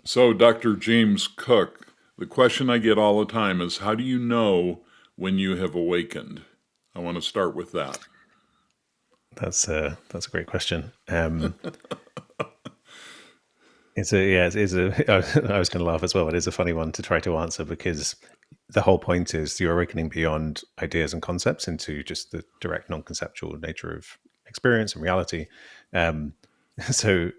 So, Dr. James Cooke, the question I get all the time is, how do you know when you have awakened? I want to start with that. That's a great question. It's a yeah, it's a. I was going to laugh as well. It is a funny one to try to answer because the whole point is you're awakening beyond ideas and concepts into just the direct non-conceptual nature of experience and reality. Um, so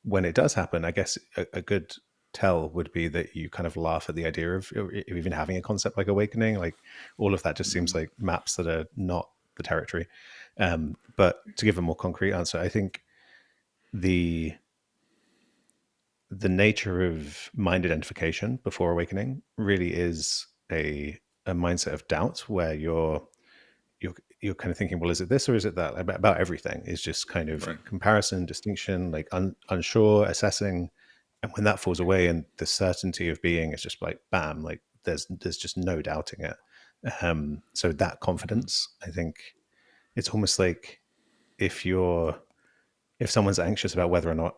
when it does happen, I guess a good tell would be that you kind of laugh at the idea of even having a concept like awakening. Like all of that just seems like maps that are not the territory. But to give a more concrete answer, I think the the nature of mind identification before awakening really is a mindset of doubt where you're you're kind of thinking, well, is it this or is it that? About everything is just kind of Right. comparison, distinction, like unsure, assessing, and when that falls away and the certainty of being is just like bam, like there's just no doubting it. So that confidence, I think, it's almost like if you're if someone's anxious about whether or not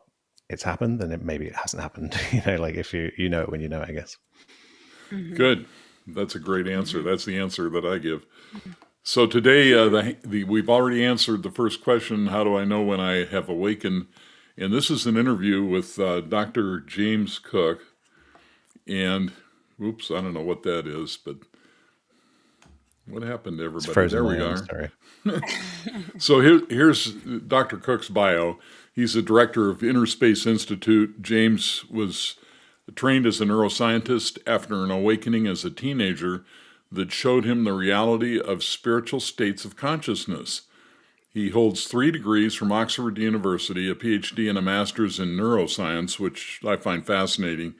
it's happened, then maybe it hasn't happened. Like if you know it when you know it, I guess. Mm-hmm. Good. That's a great answer. Mm-hmm. That's the answer that I give. So today, we've already answered the first question: how do I know when I have awakened? And this is an interview with Dr. James Cooke. And, oops, I don't know what that is, but what happened to It's everybody? frozen There we my end. are. Sorry. So here's Dr. Cook's bio. He's the director of Inner Space Institute. James was trained as a neuroscientist after an awakening as a teenager that showed him the reality of spiritual states of consciousness. He holds 3 degrees from Oxford University, a PhD and a master's in neuroscience, which I find fascinating,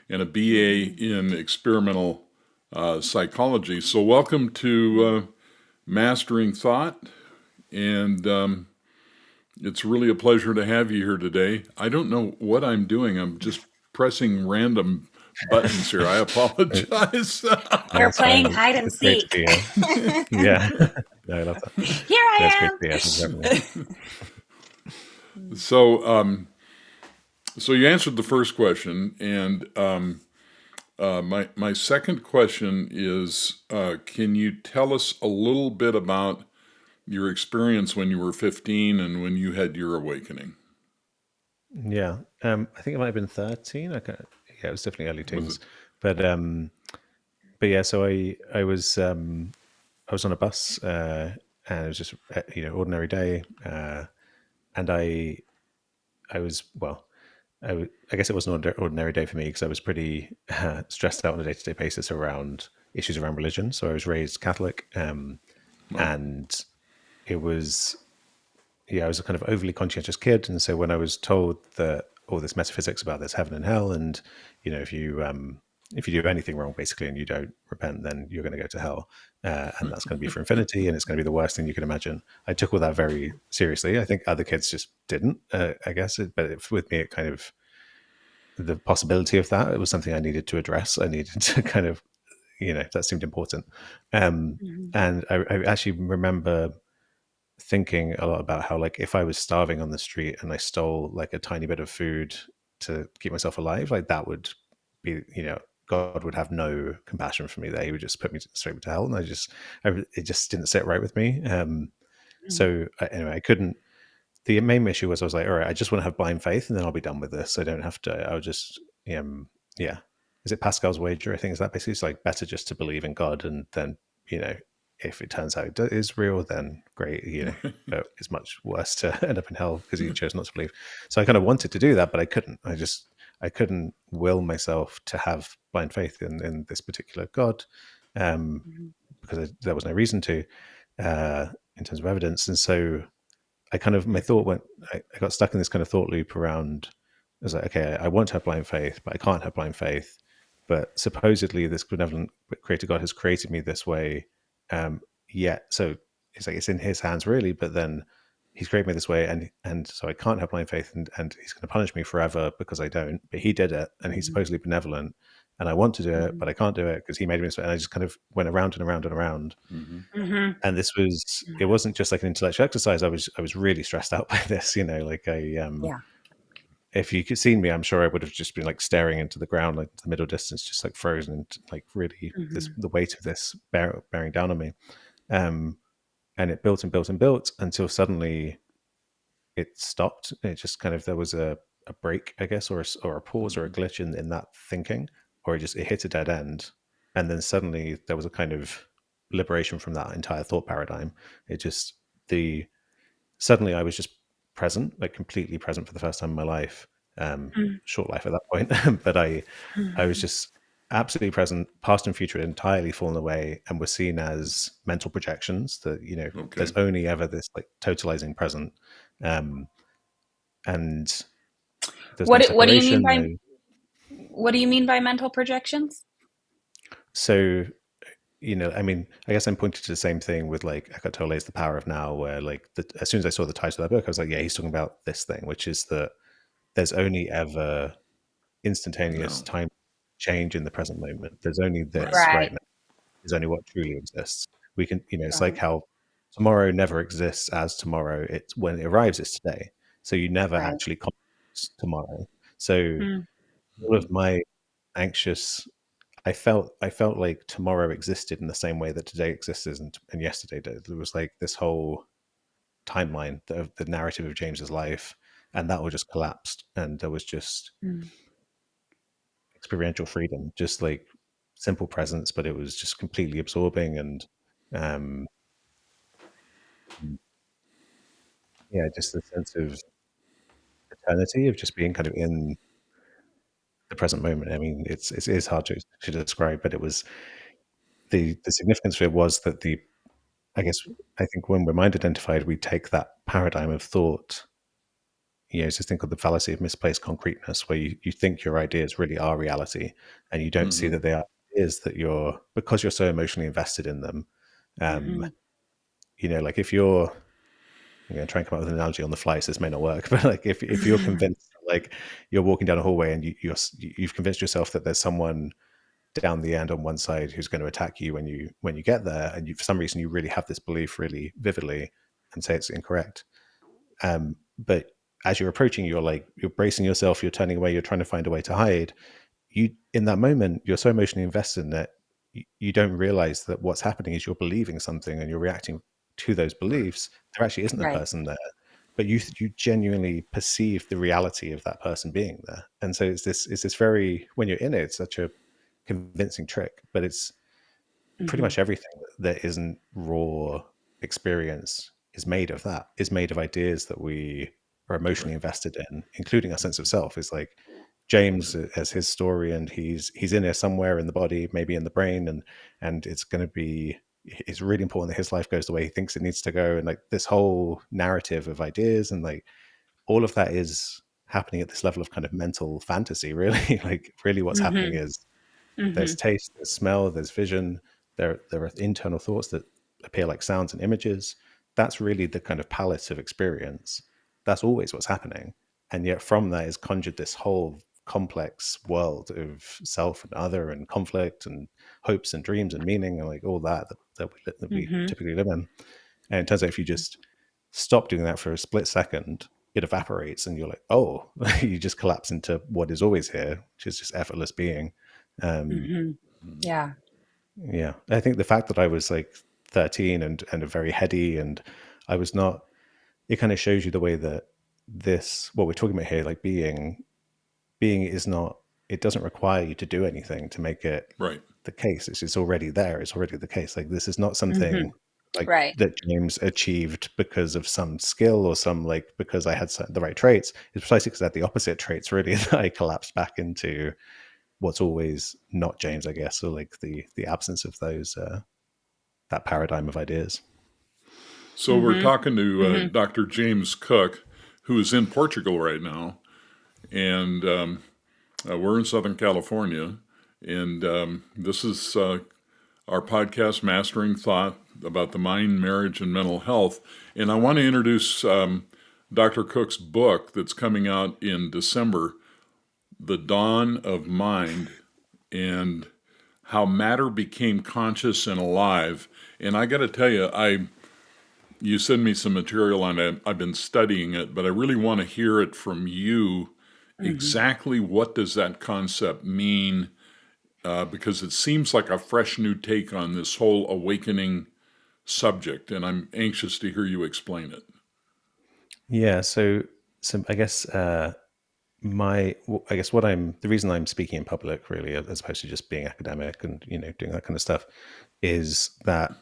and a BA Mm-hmm. in experimental psychology. So, welcome to Mastering Thought, and it's really a pleasure to have you here today. I don't know what I'm doing. I'm just pressing random buttons here. I apologize. No, You're it's fine. playing hide and It's great to seek. be here. Yeah. No, I love that. Here No, it's great I to be here. Thanks for having me. am. so, so you answered the first question, and my second question is, can you tell us a little bit about your experience when you were 15 and when you had your awakening? Yeah. I think it might have been 13. Yeah, it was definitely early Was it? teens. But but yeah, so I was on a bus, and it was just ordinary day, and I was well. I guess it was an ordinary day for me because I was pretty stressed out on a day to day basis around issues around religion. So I was raised Catholic, Well, and it was yeah, I was a kind of overly conscientious kid, and so when I was told that all this metaphysics about there's heaven and hell, and if you do anything wrong basically and you don't repent, then you're going to go to hell, and that's going to be for infinity, and it's going to be the worst thing you can imagine. I took all that very seriously. I think other kids just didn't, I guess, with me, it kind of the possibility of that it was something I needed to address. I needed to kind of that seemed important, Mhm. and I actually remember thinking a lot about how like if I was starving on the street and I stole like a tiny bit of food to keep myself alive, like that would be God would have no compassion for me there. He would just put me straight to hell, and it just didn't sit right with me. Anyway, I couldn't. The main issue was I was like, all right, I just want to have blind faith, and then I'll be done with this. I don't have to. I'll just yeah. Is it Pascal's wager? I think is that basically it's like better just to believe in God, and then you know if it turns out it is real, then great, but it's much worse to end up in hell because you chose not to believe. So I kind of wanted to do that, but I couldn't. I couldn't will myself to have blind faith in this particular God, um, Mhm. because there was no reason to, in terms of evidence. And so I kind of my thought went. I got stuck in this kind of thought loop around. I was like, okay, I want to have blind faith, but I can't have blind faith. But supposedly, this benevolent creator God has created me this way. Yet, so it's like it's in His hands, really. But then He's created me this way, and so I can't have blind faith, and He's going to punish me forever because I don't. But He did it, and He's Mhm. supposedly benevolent, and I want to do it, Mhm. but I can't do it because He made me this way. And I just kind of went around and around and around, Mhm. Mhm. and it wasn't just like an intellectual exercise. I was really stressed out by this, like Yeah. if you could see me, I'm sure I would have just been like staring into the ground, like the middle distance, just like frozen, and like really the weight of this bearing down on me. Um, and it built and built and built until suddenly it stopped. It just kind of, there was a break, I guess, or a pause or a glitch in that thinking, or it hit a dead end, and then suddenly there was a kind of liberation from that entire thought paradigm. It just the suddenly I was just present, like completely present for the first time in my life. Short life at that point, but I was just absolutely present. Past and future had entirely fallen away and were seen as mental projections. That Okay. there's only ever this like totalizing present, um, and there's no What do you mean separation. by No, mental projections? so I mean, I guess I'm pointing to the same thing with like Eckhart Tolle's The Power of Now, where like as soon as I saw the title of that book, I was like, yeah, he's talking about this thing, which is that there's only ever instantaneous No. time change in the present moment. There's only Right. this right Right. now. Is only what truly exists. We can, it's like Right. how tomorrow never exists as tomorrow. It's when it arrives, it's today. So you never Right. actually contact tomorrow. So Mm. all of my anxious, I felt like tomorrow existed in the same way that today existed and yesterday did. There was like this whole timeline, the narrative of James's life, and that all just collapsed, and there was just Mm. experiential freedom, just like simple presence, but it was just completely absorbing, and um, yeah, just the sense of eternity of just being kind of in the present moment. I mean, it is hard to describe, but it was the significance of it was that I guess I think when we're mind identified, we take that paradigm of thought. It's this thing called the fallacy of misplaced concreteness, where you think your ideas really are reality, and you don't see that they are ideas that because you're so emotionally invested in them. Um, Mm-hmm. like if you're, I'm going to try and come up with an analogy on the fly, so this may not work, but like if you're convinced, like you're walking down a hallway and you've convinced yourself that there's someone down the end on one side who's going to attack you when you get there, and for some reason you really have this belief really vividly and say it's incorrect. But as you're approaching, you're bracing yourself, you're turning away, you're trying to find a way to hide. You in that moment, you're so emotionally invested in it, you don't realize that what's happening is you're believing something and you're reacting to those Right. beliefs. There actually isn't a Right. person there, but you genuinely perceive the reality of that person being there. And so it's this very, when you're in it, it's such a convincing trick, but it's pretty Mm-hmm. much everything that isn't raw experience is made of ideas that we are emotionally Right. invested in, including our sense of self. Is like James as his story, and he's in there somewhere in the body, maybe in the brain, and it's really important that his life goes the way he thinks it needs to go, and like this whole narrative of ideas, and like all of that is happening at this level of kind of mental fantasy, really. Like really what's happening Mm-hmm. is Mm-hmm. there's taste, there's smell, there's vision. There are internal thoughts that appear like sounds and images. That's really the kind of palette of experience. That's always what's happening. And yet from that is conjured this whole complex world of self and other and conflict and hopes and dreams and meaning and like all that we Mm-hmm. typically live in. And it turns out if you just stop doing that for a split second, it evaporates and you're like, oh, you just collapse into what is always here, which is just effortless being. Um, Mm-hmm. Yeah. yeah, I think the fact that I was like 13 and very heady, and I was not, it kind of shows you the way that what we're talking about here, like being is not, it doesn't require you to do anything to make it Right. the case. It's already there. It's already the case. Like this is not Mm-hmm. something like Right. that James achieved because of some skill or some like because I had the right traits. It's precisely because I had the opposite traits really that I collapsed back into what's always not James, I guess, or like the absence of those that paradigm of ideas. So we're Mm-hmm. talking to Mm-hmm. Dr. James Cooke, who is in Portugal right now, and we're in Southern California, and this is our podcast, Mastering Thought, about the mind, marriage, and mental health. And I want to introduce Dr. Cooke's book that's coming out in December, The Dawn of Mind, and how matter became conscious and alive. And I got to tell you, you send me some material on it. I've been studying it, but I really want to hear it from you exactly what does that concept mean? Because it seems like a fresh new take on this whole awakening subject, and I'm anxious to hear you explain it. Yeah. So I guess I guess the reason I'm speaking in public really, as opposed to just being academic and doing that kind of stuff, is that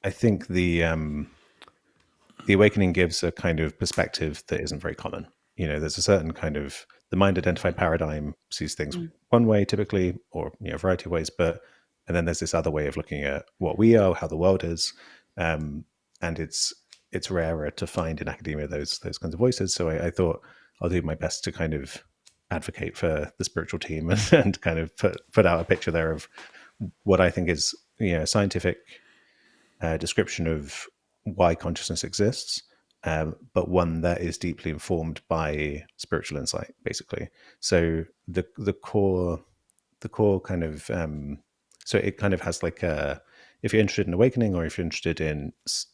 I think the awakening gives a kind of perspective that isn't very common. There's a certain kind of the mind identified paradigm sees things one way typically, or a variety of ways, and then there's this other way of looking at what we are, how the world is, and it's rarer to find in academia those kinds of voices. So I thought I'll do my best to kind of advocate for the spiritual team and kind of put out a picture there of what I think is a scientific description of why consciousness exists, but one that is deeply informed by spiritual insight, basically. So the core kind of so it kind of has like a, if you're interested in awakening, or if you're interested in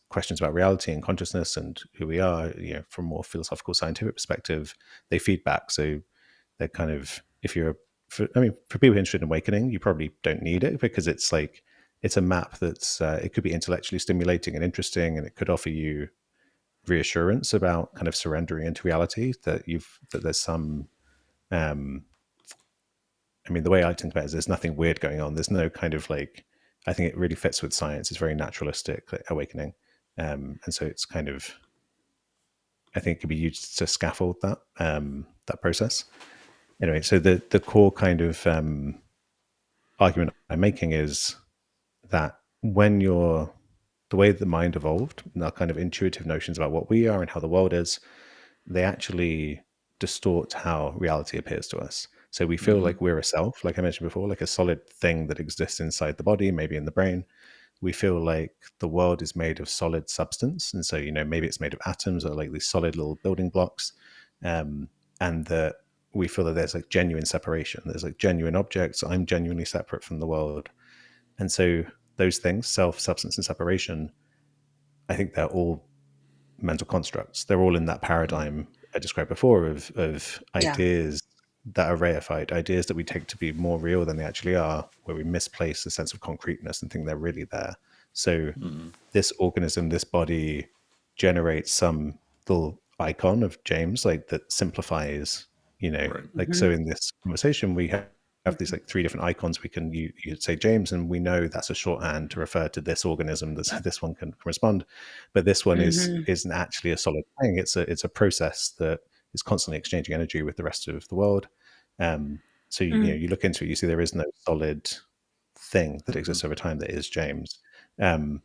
questions about reality and consciousness and who we are, from a more philosophical scientific perspective, they feed back. So they're kind of, if you're for people interested in awakening, you probably don't need it, because it's like it's a map that's it could be intellectually stimulating and interesting, and it could offer you reassurance about kind of surrendering into reality, that there's some the way I think about it is there's nothing weird going on. There's no kind of like, I think it really fits with science. It's very naturalistic, like awakening. And so it's kind of, I think it could be used to scaffold that process. Anyway, so the core kind of argument I'm making is that the way the mind evolved, and our kind of intuitive notions about what we are and how the world is, they actually distort how reality appears to us. So we feel like we're a self, like I mentioned before, like a solid thing that exists inside the body, maybe in the brain. We feel like the world is made of solid substance. And so, maybe it's made of atoms or like these solid little building blocks. And that we feel that there's like genuine separation. There's like genuine objects. I'm genuinely separate from the world. And so those things, self, substance, and separation, I think they're all mental constructs. They're all in that paradigm I described before of Yeah. ideas that are reified, ideas that we take to be more real than they actually are, where we misplace the sense of concreteness and think they're really there. So this organism, this body, generates some little icon of James, like that simplifies, Right. like, so in this conversation, we have these like three different icons. We can, you'd say James, and we know that's a shorthand to refer to this organism. This one can respond, but this one isn't actually a solid thing. It's a process that is constantly exchanging energy with the rest of the world. So you look into it, you see there is no solid thing that exists over time that is James. And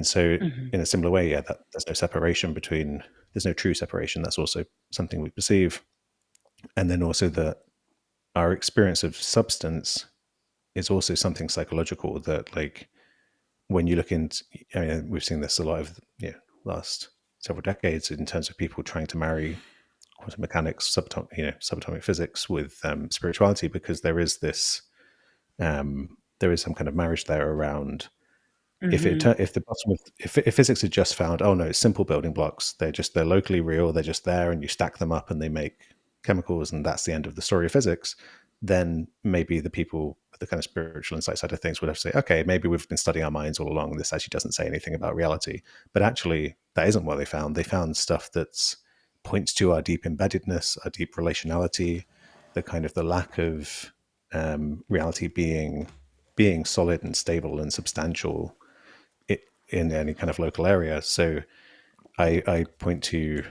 so in a similar way, that there's no separation between, there's no true separation. That's also something we perceive. And then also that our experience of substance is also something psychological, that like when you look into, we've seen this a lot of last several decades in terms of people trying to marry quantum mechanics, subatomic physics with spirituality, because there is this, there is some kind of marriage there around, if the bottom of, if physics had just found, oh no, it's simple building blocks, they're locally real, they're just there, and you stack them up and they make chemicals, and that's the end of the story of physics, then maybe the people with the kind of spiritual insight side of things would have to say, okay, maybe we've been studying our minds all along, and this actually doesn't say anything about reality. But actually, that isn't what they found. They found stuff that's points to our deep embeddedness, our deep relationality, the kind of the lack of reality being solid and stable and substantial in any kind of local area. So I point to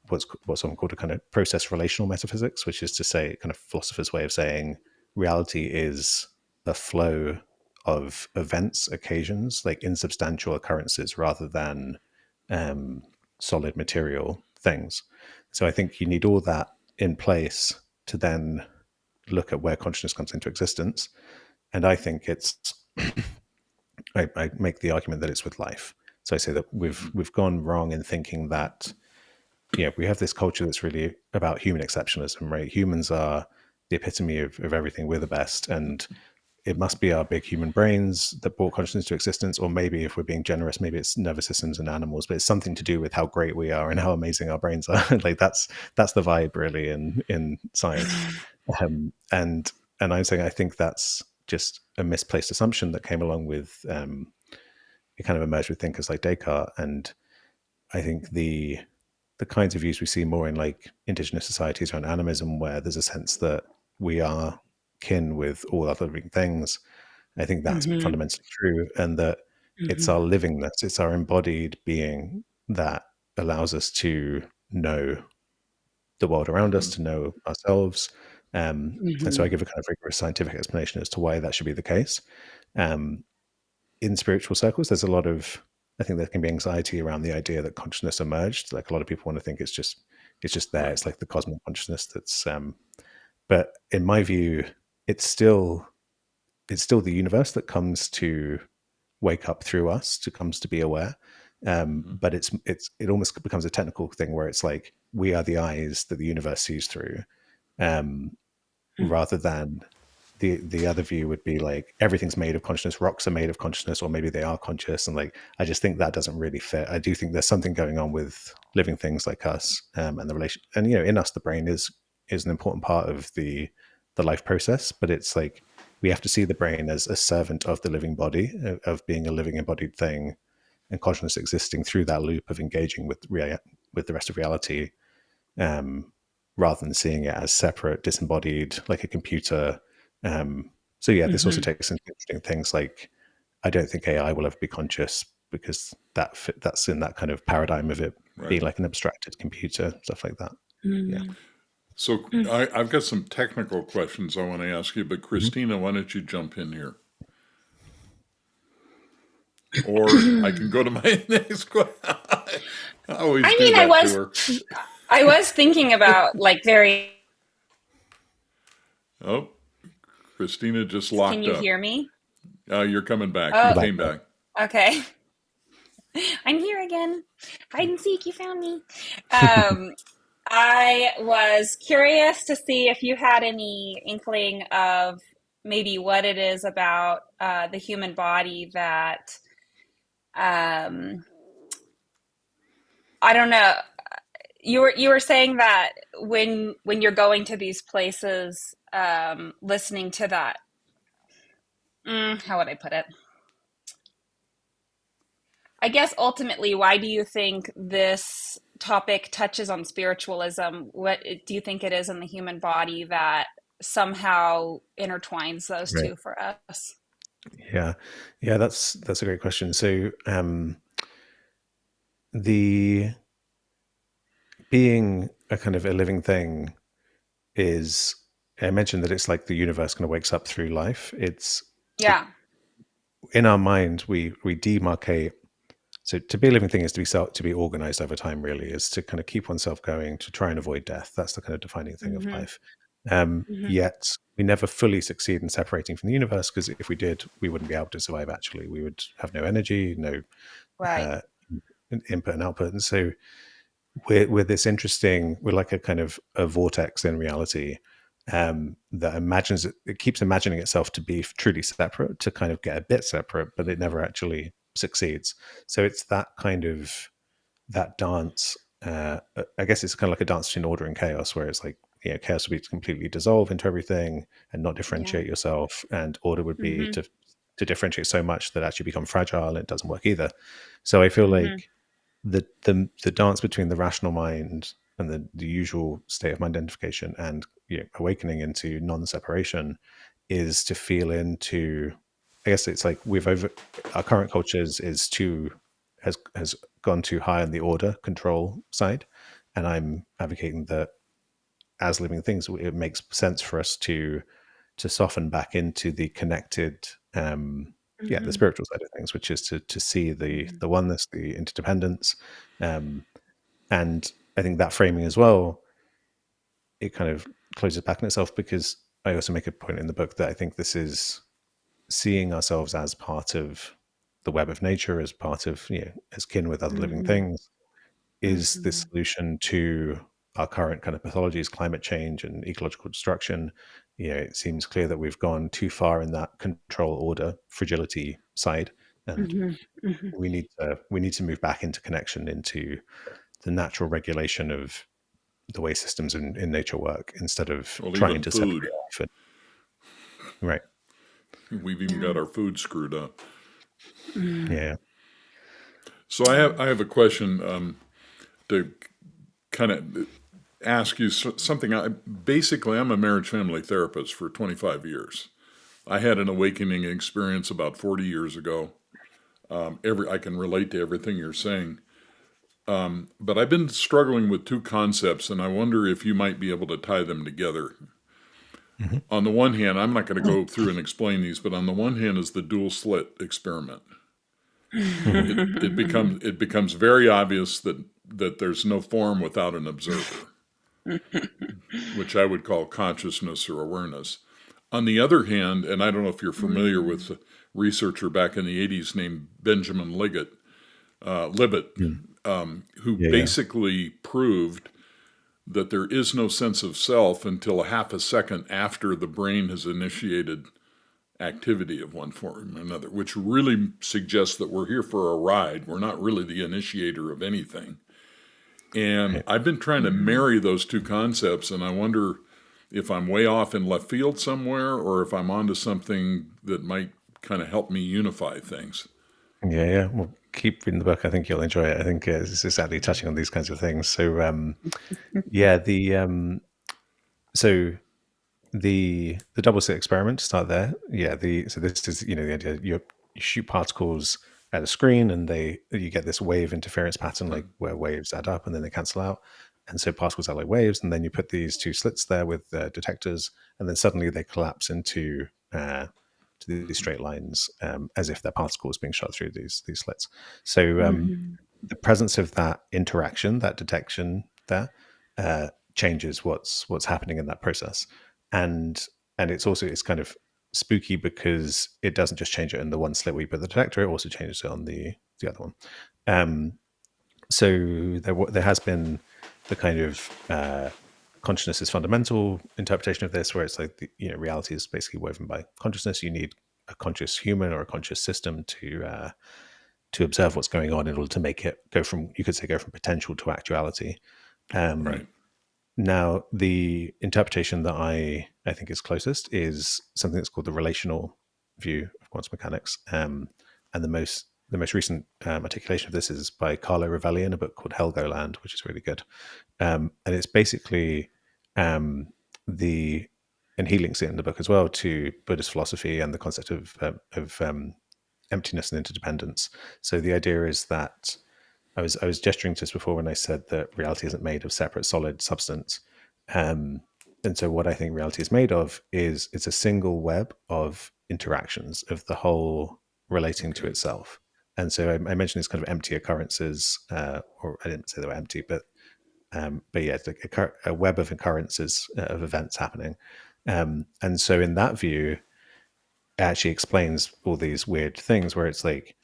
what's often called a kind of process relational metaphysics, which is to say, kind of philosopher's way of saying reality is a flow of events, occasions, like insubstantial occurrences, rather than solid material things. So I think you need all that in place to then look at where consciousness comes into existence. And I think I make the argument that it's with life. So I say that we've gone wrong in thinking that we have this culture that's really about human exceptionalism, right? Humans are the epitome of everything. We're the best, and it must be our big human brains that brought consciousness to existence, or maybe if we're being generous, maybe it's nervous systems and animals, but it's something to do with how great we are and how amazing our brains are. Like that's the vibe really in science. And I'm saying I think that's just a misplaced assumption that came along with it kind of emerged with thinkers like Descartes. And I think the kinds of views we see more in like indigenous societies around animism, where there's a sense that we are kin with all other living things. I think that's Mm-hmm. fundamentally true, and that it's Mm-hmm. our livingness, it's our embodied being that allows us to know the world around us, Mm-hmm. to know ourselves. And so Mm-hmm. I give a kind of rigorous scientific explanation as to why that should be the case. Um, in spiritual circles, there's a lot of, I think there can be anxiety around the idea that consciousness emerged. Like a lot of people want to think it's just there. Right. It's like the cosmic consciousness that's. But in my view, it's still the universe that comes to wake up through us, to comes to be aware. Mm-hmm. But it almost becomes a technical thing where it's like we are the eyes that the universe sees through, um, rather than the other view would be like everything's made of consciousness, rocks are made of consciousness, or maybe they are conscious. And like I just think that doesn't really fit. I do think there's something going on with living things like us, and the relation, and in us the brain is an important part of the life process, but it's like we have to see the brain as a servant of the living body, of being a living embodied thing, and consciousness existing through that loop of engaging with with the rest of reality, um, rather than seeing it as separate, disembodied, like a computer. So yeah, this also Mm-hmm. takes into interesting things like I don't think AI will ever be conscious, because that's in that kind of paradigm of it Right. being like an abstracted computer, stuff like that. Yeah. Mm-hmm. So I've got some technical questions I want to ask you, but Christina, why don't you jump in here? Or I can go to my next question. I always I do mean, I that to was her. I was thinking about like very. Oh, Christina just Can locked you up. hear me? You're coming back. You Oh, You're back came there. back. okay. I'm here again. Hide and seek, you found me. Um, I was curious to see if you had any inkling of maybe what it is about the human body that um, I don't know. You were saying that when you're going to these places, listening to that. How would I put it? I guess ultimately, why do you think this topic touches on spiritualism? What do you think it is in the human body that somehow intertwines those Right. two for us? Yeah. Yeah, that's a great question. So the being a kind of a living thing is, I mentioned that it's like the universe kind of wakes up through life. It Yeah. in our mind we demarcate. So to be a living thing is to be organized over time, really, is to kind of keep oneself going, to try and avoid death. That's the kind of defining thing of Hmm. life. Hmm. Yet we never fully succeed in separating from the universe, because if we did, we wouldn't be able to survive. Actually, we would have no energy, no Right. uh, input and output. And so we're this interesting, we're like a kind of a vortex in reality, that imagines it keeps imagining itself to be truly separate, to kind of get a bit separate, but it never actually succeeds. So it's that kind of that dance. I guess it's kind of like a dance between order and chaos, where it's like, chaos would be to completely dissolve into everything and not Yeah. differentiate yourself, and order would be Hmm. to differentiate so much that actually become fragile, and it doesn't work either. So I feel Hmm. like the dance between the rational mind and the usual state of mind identification, and awakening into non-separation, is to feel into, I guess it's like we've over our current culture is too has gone too high on the order control side, and I'm advocating that as living things it makes sense for us to soften back into the connected, the Hmm. spiritual side of things, which is to see the oneness, the interdependence. Um, and I think that framing as well, it kind of closes back on itself, because I also make a point in the book that I think this is seeing ourselves as part of the web of nature, as part of, as kin with other living Hmm. things, is the Hmm. solution to our current kind of pathologies, climate change and ecological destruction. it seems clear that we've gone too far in that control order fragility side, and we need to move back into connection, into the natural regulation of the way systems in nature work, instead of Well, trying even to separate food. off. Right. We've even got our food screwed up. Yeah. So I have a question to kind of ask you something. Basically, I'm a marriage family therapist for 25 years. I had an awakening experience about 40 years ago. I can relate to everything you're saying. But I've been struggling with two concepts, and I wonder if you might be able to tie them together. Mm-hmm. On the one hand, I'm not going to go through and explain these, but on the one hand is the dual slit experiment. It becomes very obvious that there's no form without an observer, which I would call consciousness or awareness. On the other hand, and I don't know if you're familiar with a researcher back in the 80s named Benjamin Libet, who Yeah. basically proved that there is no sense of self until a half a second after the brain has initiated activity of one form or another, which really suggests that we're here for a ride. We're not really the initiator of anything. And Right. I've been trying to marry those two concepts, and I wonder if I'm way off in left field somewhere or if I'm onto something that might kind of help me unify things. Yeah. Well, keep reading the book. I think you'll enjoy it. I think it's exactly touching on these kinds of things. So, yeah, so the double slit experiment, start there. Yeah. So this is, the idea, you shoot particles at a screen, and you get this wave interference pattern, like where waves add up and then they cancel out. And so particles are like waves, and then you put these two slits there with detectors, and then suddenly they collapse into to these straight lines, as if they're particles being shot through these slits. So the presence of that interaction, that detection there, changes what's happening in that process, and it's kind of spooky because it doesn't just change it in the one slit where you put the detector; it also changes it on the other one. Um, so there has been the kind of consciousness is fundamental interpretation of this, where it's like reality is basically woven by consciousness. You need a conscious human or a conscious system to observe what's going on in order to make it go from, you could say, go from potential to actuality. Right. Now, the interpretation that I think is closest is something that's called the relational view of quantum mechanics, and the most recent articulation of this is by Carlo Rovelli in a book called Helgoland, which is really good. And it's basically the and he links it in the book as well to Buddhist philosophy and the concept of emptiness and interdependence. So the idea is that I was gesturing to this before when I said that reality isn't made of separate solid substance. And so what I think reality is made of is it's a single web of interactions of the whole relating to itself. And so I mentioned these kind of empty occurrences, or I didn't say they were empty, but yeah, it's like a web of occurrences, of events happening. And so in that view, it actually explains all these weird things where it's like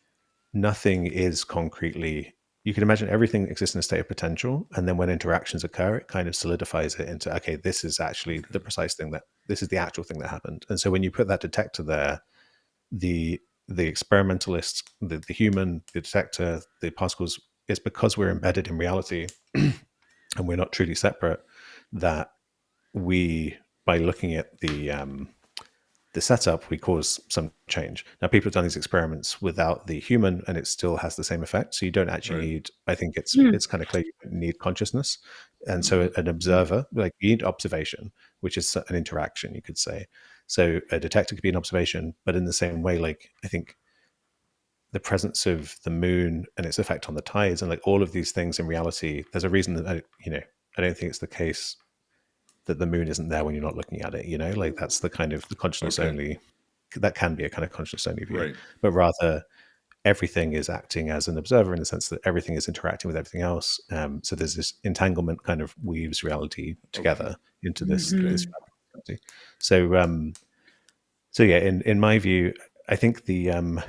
nothing is concretely, you can imagine everything exists in a state of potential, and then when interactions occur, it kind of solidifies it into, okay, this is actually the precise thing, that this is the actual thing that happened. And so when you put that detector there, the experimentalist, the human, the detector, the particles, it's because we're embedded in reality and we're not truly separate, that we, by looking at the setup, we cause some change. Now, people have done these experiments without the human, and it still has the same effect. So you don't actually Right. need. I think it's kind of clear you don't need consciousness, and so an observer, like you need observation, which is an interaction, you could say. So a detector could be an observation, but in the same way, like I think the presence of the moon and its effect on the tides, and like all of these things in reality, there's a reason that I don't think it's the case that the moon isn't there when you're not looking at it. Like that's the kind of the consciousness Okay. only, that can be a kind of consciousness only view, Right. but rather everything is acting as an observer in the sense that everything is interacting with everything else. So there's this entanglement kind of weaves reality Okay. together into this Okay. fabric of reality. So yeah, in my view, I think the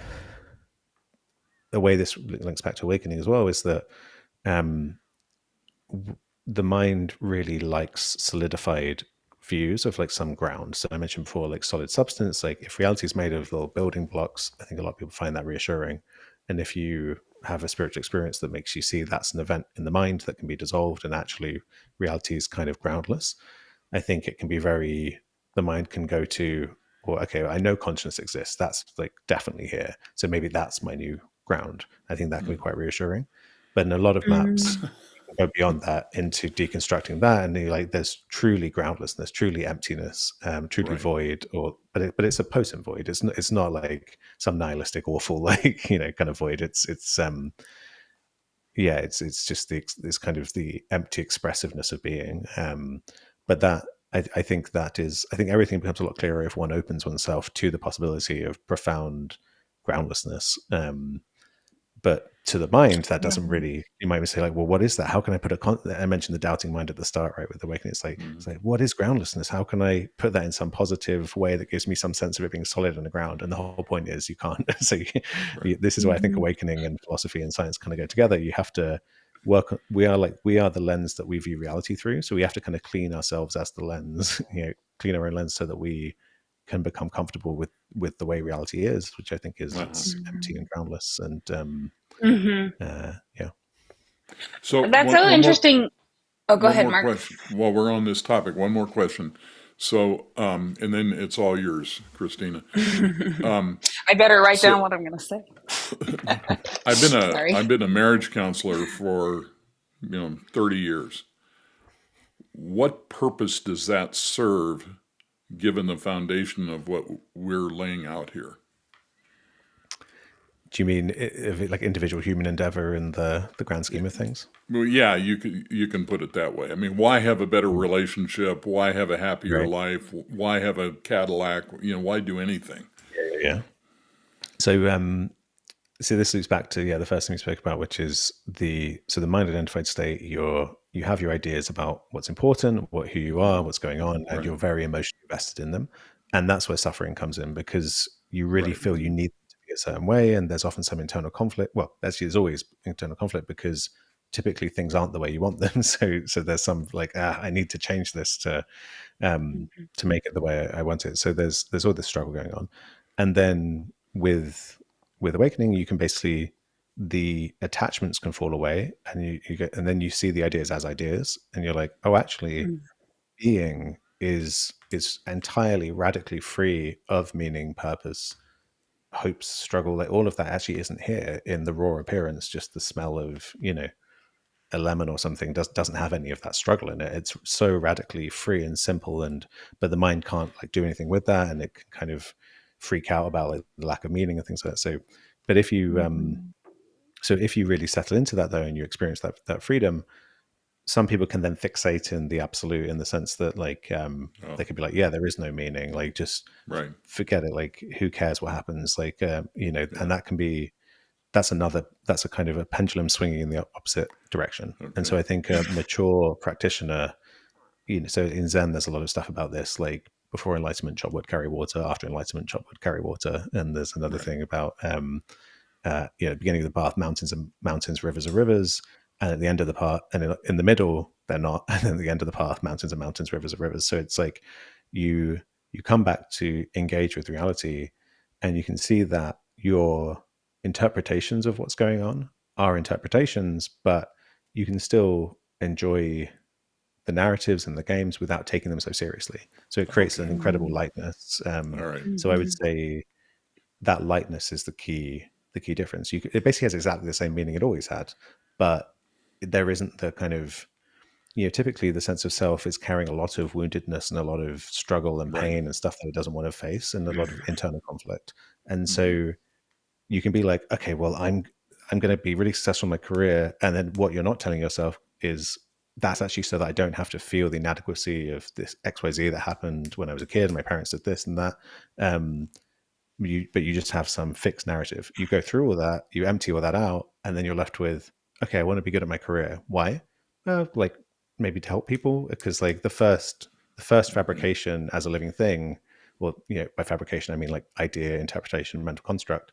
way this links back to awakening as well is that the mind really likes solidified views of like some ground. So I mentioned before, like solid substance, like if reality is made of little building blocks, I think a lot of people find that reassuring. And if you have a spiritual experience that makes you see that's an event in the mind that can be dissolved and actually reality is kind of groundless, I think it can be very, the mind can go to, or okay, I know consciousness exists. That's like definitely here. So maybe that's my new ground. I think that can be quite reassuring. But in a lot of maps, Mm. you can go beyond that into deconstructing that, and you're like, there's truly groundlessness, truly emptiness, truly Right. void, or but it's a potent void. It's not like some nihilistic, awful like kind of void. It's yeah, it's just this kind of the empty expressiveness of being. But that I think that is, I think everything becomes a lot clearer if one opens oneself to the possibility of profound groundlessness. But to the mind, that doesn't Mhm. really. You might say like, well, what is that? How can I put I mentioned the doubting mind at the start, right? With awakening, it's like, what is groundlessness? How can I put that in some positive way that gives me some sense of it being solid on the ground? And the whole point is you can't. So Right. this is why I think Mhm. awakening and philosophy and science kind of go together. You have to work. We are the lens that we view reality through. So we have to kind of clean ourselves as the lens. Clean our own lens so that we can become comfortable with the way reality is, which I think is Uh-huh. it's empty and groundless and Mhm. yeah. So That's so interesting. Oh, go one ahead, more Mark. question while we're on this topic. One more question. So, and then it's all yours, Christina. I better write down So what I'm going to say. I've Sorry. been a marriage counselor for 30 years. What purpose does that serve given the foundation of what we're laying out here? Do you mean like individual human endeavor in the grand scheme of things? Well, yeah, you can put it that way. I mean, why have a better relationship? Why have a happier Right. life? Why have a Cadillac? Why do anything? Yeah. So so this loops back to the first thing we spoke about, which is the mind identified state. You have your ideas about what's important, who you are, what's going on, and Right, you're very emotionally invested in them. And that's where suffering comes in, because you really right, feel you need them to be a certain way, and there's often some internal conflict. Well, actually, there's always internal conflict because typically things aren't the way you want them. So there's some like I need to change this um, to make it the way I want it. So there's all this struggle going on, and then with awakening, you can basically, the attachments can fall away, and you get, and then you see the ideas as ideas, and you're like, oh, actually, being is entirely radically free of meaning, purpose, hopes, struggle. Like all of that actually isn't here in the raw appearance. Just the smell of a lemon or something doesn't have any of that struggle in it. It's so radically free and simple, and but the mind can't like do anything with that, and it can kind of freak out about like the lack of meaning and things like that. So, but if you Mhm. so if you really settle into that though, and you experience that freedom, some people can then fixate in the absolute, in the sense that like oh, they could be like, yeah, there is no meaning, like just right, forget it, like who cares what happens, like and yeah, that can be, that's a kind of a pendulum swinging in the opposite direction. And okay, so I think a mature practitioner, so in Zen there's a lot of stuff about this, like before enlightenment chop would carry water, after enlightenment chop would carry water, and there's another right, thing about beginning of the path, mountains and mountains, rivers are rivers, and at the end of the path, and in the middle, they're not, and then at the end of the path, mountains and mountains, rivers are rivers. So it's like you you come back to engage with reality, and you can see that your interpretations of what's going on are interpretations, but you can still enjoy the narratives and the games without taking them so seriously. So it creates an okay, incredible lightness. all right, So I would Mhm. say that lightness is the key difference. It basically has exactly the same meaning it always had, but there isn't the kind of, typically the sense of self is carrying a lot of woundedness and a lot of struggle and right, pain and stuff that it doesn't want to face, and a lot of internal conflict. And mm-hmm. so you can be like, okay, well, I'm going to be really successful in my career, and then what you're not telling yourself is that's actually so that I don't have to feel the inadequacy of this XYZ that happened when I was a kid and my parents did this and that. Um, but you just have some fixed narrative. You go through all that, you empty all that out, and then you're left with, okay, I want to be good at my career. Why? Like maybe to help people, because like the first Okay, fabrication as a living thing, well, by fabrication I mean like idea, interpretation, mental construct.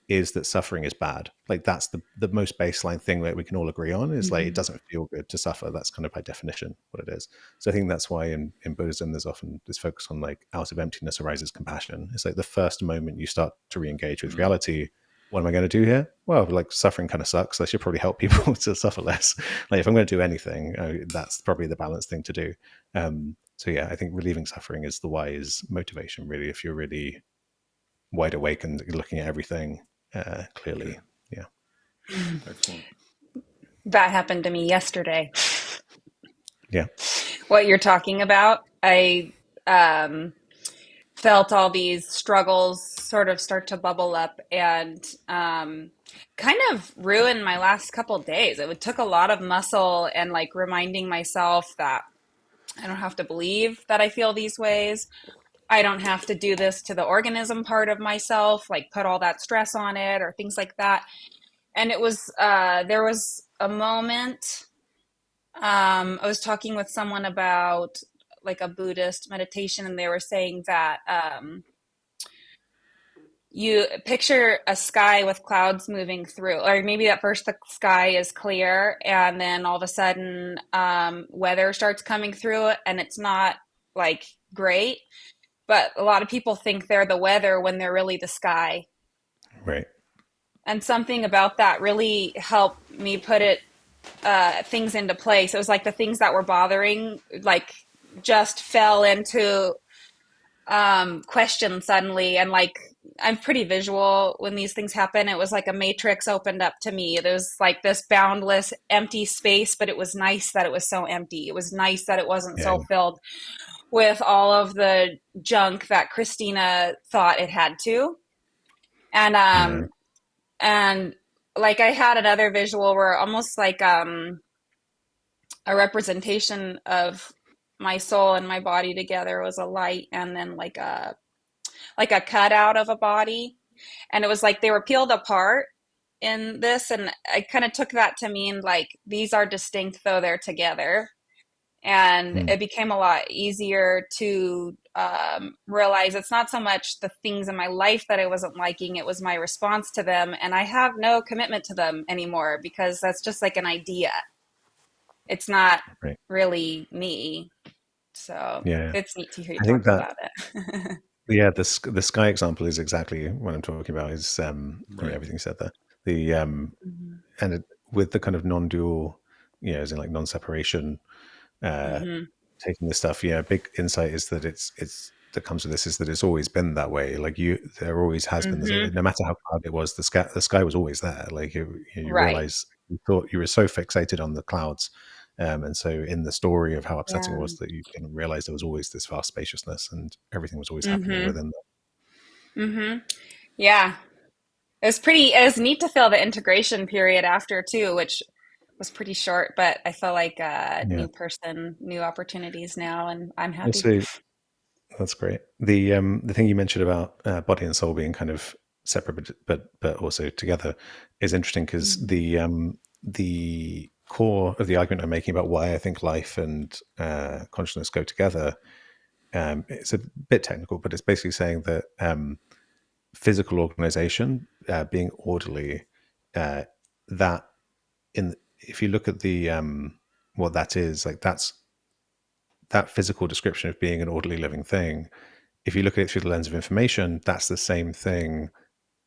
is that suffering is bad. Like that's the most baseline thing that we can all agree on is like it doesn't feel good to suffer. That's kind of by definition what it is. So I think that's why in Buddhism there's often this focus on like out of emptiness arises compassion. It's like the first moment you start to re-engage with reality, what am I going to do here? Well, like suffering kind of sucks. I should probably help people to suffer less. Like if I'm going to do anything, that's probably the balanced thing to do. So yeah, I think relieving suffering is the wise motivation, really, if you're really wide awake and looking at everything clearly. Yeah. Excellent. That happened to me yesterday. Yeah. What you're talking about, I felt all these struggles sort of start to bubble up and kind of ruin my last couple days. It took a lot of muscle and like reminding myself that I don't have to believe that I feel these ways. I don't have to do this to the organism part of myself, like put all that stress on it or things like that. And it was, there was a moment, I was talking with someone about like a Buddhist meditation, and they were saying that you picture a sky with clouds moving through, or maybe at first the sky is clear, and then all of a sudden weather starts coming through, and it's not like great. But a lot of people think they're the weather when they're really the sky. Right. And something about that really helped me put it things into place. It was like the things that were bothering, like just fell into question suddenly. And like I'm pretty visual when these things happen. It was like a matrix opened up to me. There was like this boundless empty space, but it was nice that it was so empty. It was nice that it wasn't Yeah. so filled with all of the junk that Christina thought it had to. And Yeah. and like I had another visual where almost like a representation of my soul and my body together was a light, and then like a cutout of a body, and it was like they were peeled apart in this, and I kind of took that to mean like these are distinct though they're together. And Mm. it became a lot easier to realize it's not so much the things in my life that I wasn't liking, it was my response to them. And I have no commitment to them anymore because that's just like an idea. It's not Right. really me. So Yeah. it's neat to hear you I think talk that, about it. yeah, the sky example is exactly what I'm talking about. Is I mean, Right. everything you said there. The and with the kind of non-dual, as in like non-separation, uh, Mm-hmm. taking this stuff. Yeah, a big insight is that it's that comes with this is that it's always been that way. Like there always has been. Mm-hmm. No matter how cloud it was, the sky was always there. Like you Right. realize you thought you were so fixated on the clouds, and so in the story of how upsetting it Yeah. was that you didn't realize there was always this vast spaciousness and everything was always happening Mm-hmm. within Mm-hmm. Yeah. It was neat to feel the integration period after too, which was pretty short, but I feel like a that. Yeah. new person, new opportunities now, and I'm happy. Also, that's great. The thing you mentioned about body and soul being kind of separate but also together is interesting because Mm-hmm. the core of the argument I'm making about why I think life and consciousness go together, it's a bit technical, but it's basically saying that physical organization, being orderly, uh, that in if you look at the what that is, like that physical description of being an orderly living thing, if you look at it through the lens of information, that's the same thing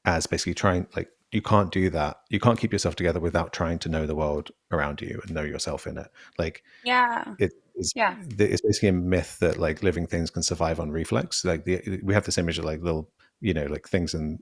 as basically trying, like, you can't do that. You can't keep yourself together without trying to know the world around you and know yourself in it. Like, Yeah. Yeah. it's basically a myth that like living things can survive on reflex. Like we have this image of like little, like things in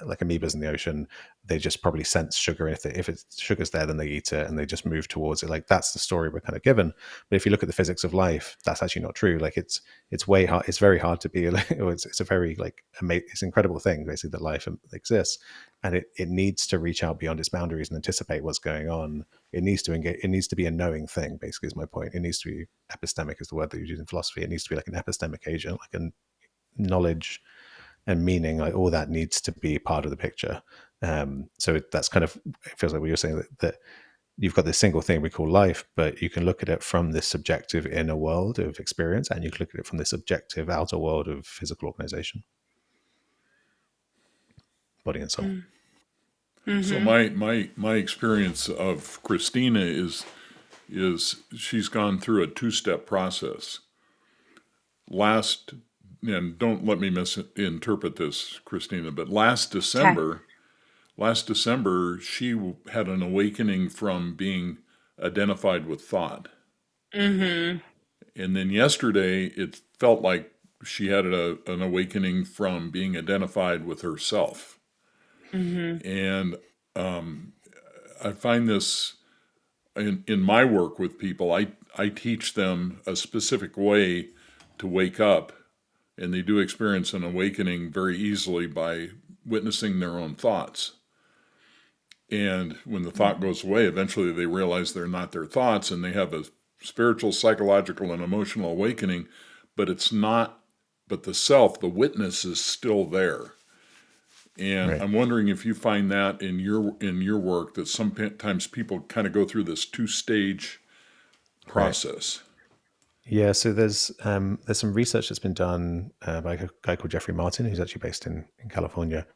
like amoebas in the ocean. They just probably sense sugar. If it's sugar's there, then they eat it and they just move towards it. Like that's the story we're kind of given. But if you look at the physics of life, that's actually not true. Like it's way hard. It's very hard to be. It's a very like it's an incredible thing basically that life exists, and it needs to reach out beyond its boundaries and anticipate what's going on. It needs to engage. It needs to be a knowing thing. Basically, is my point. It needs to be epistemic, is the word that you use in philosophy. It needs to be like an epistemic agent, like a knowledge and meaning. Like all that needs to be part of the picture. So that's kind of, it feels like what you're saying, that you've got this single thing we call life, but you can look at it from this subjective inner world of experience, and you can look at it from this objective outer world of physical organization, body and soul. So Mm-hmm. my experience of Christina is she's gone through a two-step process. Last and don't let me misinterpret this, Christina, but Okay. last December she had an awakening from being identified with thought. Mm-hmm. And then yesterday it felt like she had an awakening from being identified with herself. Mm-hmm. And I find this in my work with people, I teach them a specific way to wake up, and they do experience an awakening very easily by witnessing their own thoughts. And when the thought goes away, eventually they realize they're not their thoughts and they have a spiritual, psychological, and emotional awakening, but it's not, but the self, the witness, is still there. And Right. I'm wondering if you find that in your work that sometimes people kind of go through this two-stage Right. process. Yeah, so there's some research that's been done by a guy called Jeffrey Martin, who's actually based in California,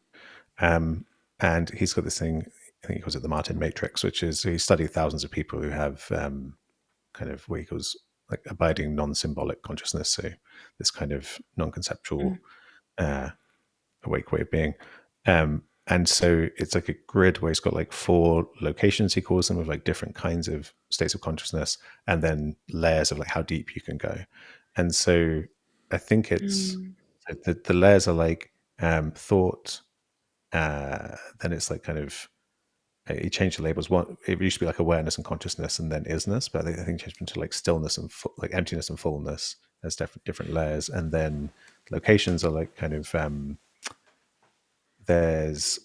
um, and he's got this thing. I think he calls it the Martin Matrix, which is he studied thousands of people who have kind of what he calls like abiding non-symbolic consciousness. So this kind of non-conceptual uh, awake way of being. And so it's like a grid where he's got like four locations, he calls them, of like different kinds of states of consciousness, and then layers of like how deep you can go. And so I think it's Mm-hmm. the layers are like thought, then it's like kind of he changed the labels. One, it used to be like awareness and consciousness, and then isness, but I think it changed into like stillness and like emptiness and fullness as different layers. And then locations are like kind of there's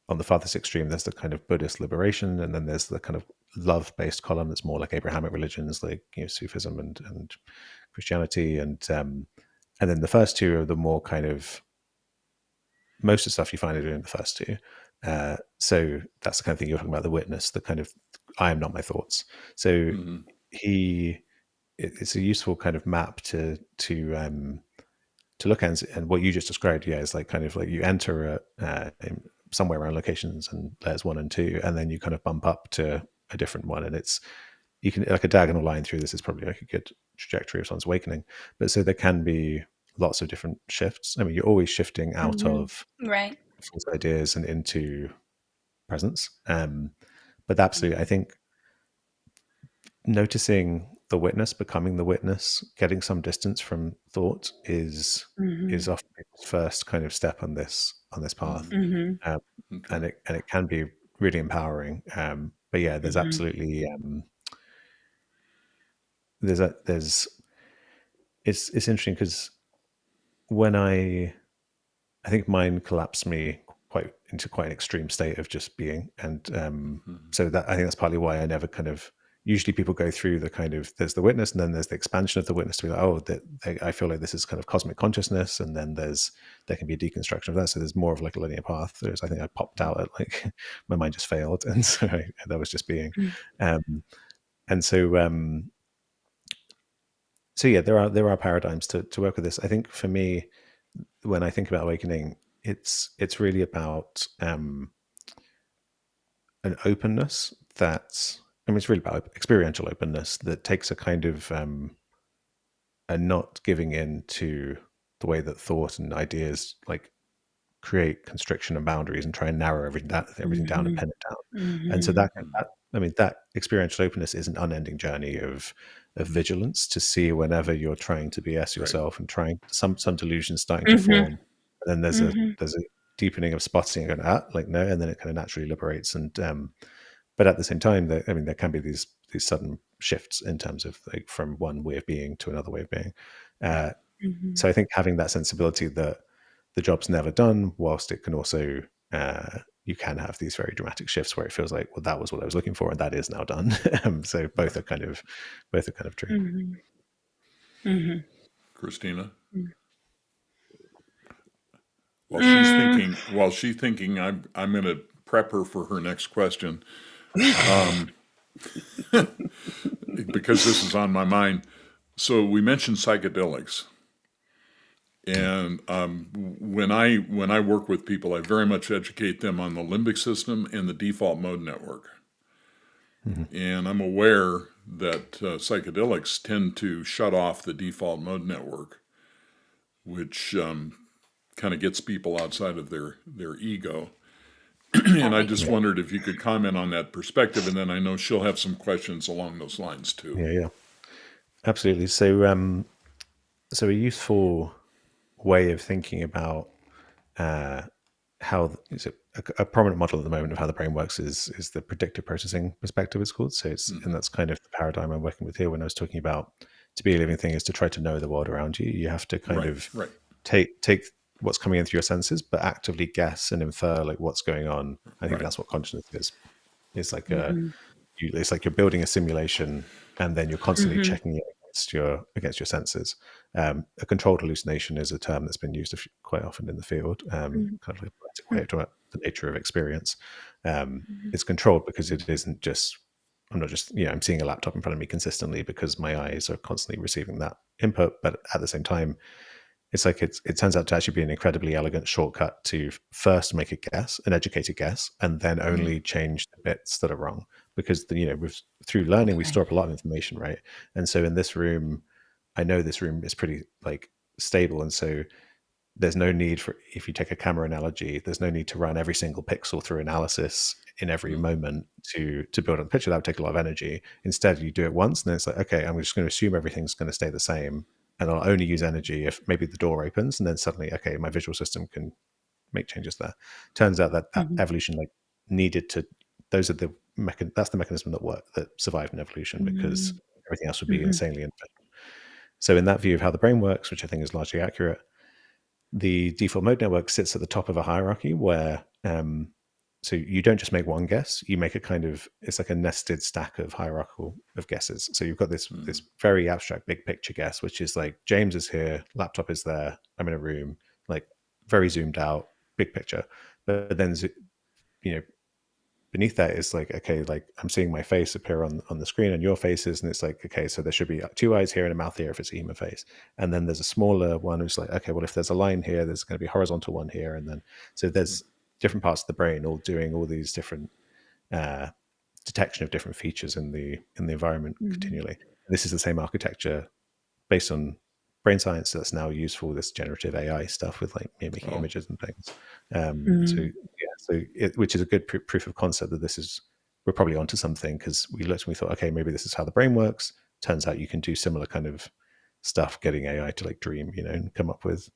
on the farthest extreme, there's the kind of Buddhist liberation, and then there's the kind of love-based column that's more like Abrahamic religions, like Sufism and Christianity, and then the first two are the more kind of most of the stuff you find are in the first two. So that's the kind of thing you're talking about, the witness, the kind of I am not my thoughts. So Mm-hmm. he, it's a useful kind of map to look at, and what you just described, yeah, is like kind of like you enter somewhere around locations and layers 1 and 2, and then you kind of bump up to a different one, and it's you can like a diagonal line through this is probably like a good trajectory of someone's awakening. But so there can be lots of different shifts. I mean, you're always shifting out of Mm-hmm. Right. false ideas and into presence. But absolutely, I think noticing the witness, becoming the witness, getting some distance from thought Mm-hmm. is often people's first kind of step on this path, Mm-hmm. Mm-hmm. um, Okay. and it can be really empowering. But yeah, there's Mm-hmm. absolutely there's it's interesting because when I think mine collapsed me quite into quite an extreme state of just being, and Mm-hmm. so that I think that's partly why I never kind of. Usually, people go through the kind of there's the witness, and then there's the expansion of the witness to be like, oh, I feel like this is kind of cosmic consciousness, and then there can be a deconstruction of that. So there's more of like a linear path. Whereas I think I popped out at like my mind just failed, and so that was just being, um, and so yeah, there are paradigms to work with this. I think for me, when I think about awakening, it's really about an openness that's I mean it's really about experiential openness that takes a kind of a not giving in to the way that thought and ideas like create constriction and boundaries and try and narrow everything down and Mm-hmm. pin it down. And so Mm-hmm. that I mean that experiential openness is an unending journey of vigilance to see whenever you're trying to BS Right. yourself and trying some delusion starting to Mm-hmm. form. And then Mm-hmm. there's a deepening of spotting and going, like no, and then it kind of naturally liberates. And but at the same time, I mean, there can be these sudden shifts in terms of like from one way of being to another way of being. Uh, Mm-hmm. so I think having that sensibility that the job's never done, whilst it can also you can have these very dramatic shifts where it feels like, well, that was what I was looking for, and that is now done. So Right. both are kind of true. Mm-hmm. Mm-hmm. Christina. Mm. While she's thinking, I'm going to prep her for her next question because this is on my mind. So we mentioned psychedelics, And when I work with people, I very much educate them on the limbic system and the default mode network. Mm-hmm. And I'm aware that psychedelics tend to shut off the default mode network, which kind of gets people outside of their ego. And That I makes just Yeah, sense. wondered if you could comment on that perspective, and then I know she'll have some questions along those lines too. yeah, absolutely. So a useful way of thinking about uh, how is it, a prominent model at the moment of how the brain works is the predictive processing perspective. It's called. And Mm-hmm. that's kind of the paradigm I'm working with here. When I was talking about to be a living thing is to try to know the world around you. You have to kind Right, of right, take what's coming in through your senses, but actively guess and infer like what's going on. I think right. that's what consciousness is. It's like Mm-hmm. it's like you're building a simulation and then you're constantly Mm-hmm. checking it against your senses. A controlled hallucination is a term that's been used quite often in the field, kind of like a poetic way of talking about the nature of experience. It's controlled because it isn't just I'm not just I'm seeing a laptop in front of me consistently because my eyes are constantly receiving that input, but at the same time it's like it turns out to actually be an incredibly elegant shortcut to first make a guess, an educated guess, and then Mm-hmm. only change the bits that are wrong. Because through learning we Okay. store up a lot of information, right? And so in this room, I know this room is pretty like stable, and so there's no need for, if you take a camera analogy, there's no need to run every single pixel through analysis in every moment to build up the picture. That would take a lot of energy. Instead, you do it once, and then it's like, okay, I'm just going to assume everything's going to stay the same, and I'll only use energy if maybe the door opens, and then suddenly, okay, my visual system can make changes there. Turns out that Mm-hmm. evolution like needed to. Those are that's the mechanism that survived in evolution because everything else would be Mm-hmm. insanely inefficient. So in that view of how the brain works, which I think is largely accurate, the default mode network sits at the top of a hierarchy where so you don't just make one guess, you make a kind of, it's like a nested stack of hierarchical of guesses. So you've got this very abstract big picture guess, which is like James is here, laptop is there, I'm in a room, like very zoomed out big picture. But then you know beneath that is like, okay, like I'm seeing my face appear on the screen and your faces, and it's like, okay, so there should be two eyes here and a mouth here if it's a human face. And then there's a smaller one who's like, okay, well, if there's a line here, there's going to be a horizontal one here. And then, so there's different parts of the brain all doing all these different uh, detection of different features in the environment Mm-hmm. continually. This is the same architecture based on brain science that's now used for this generative AI stuff with like making Oh, images and things. So Mm-hmm. yeah, which is a good proof of concept that we're probably onto something, because we looked and we thought, okay, maybe this is how the brain works. Turns out you can do similar kind of stuff, getting AI to like dream, and come up with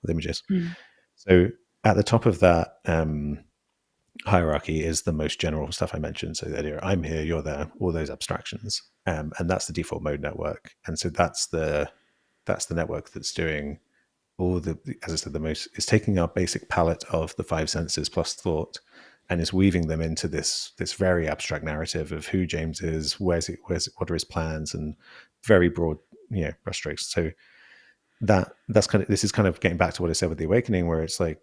images. So at the top of that hierarchy is the most general stuff I mentioned. So the idea, I'm here, you're there, all those abstractions, and that's the default mode network. And so that's the network that's doing all the, as I said, the most, is taking our basic palette of the five senses plus thought, and is weaving them into this very abstract narrative of who James is, what are his plans, and very broad, brushstrokes. So that's kind of, this is kind of getting back to what I said with the awakening, where it's like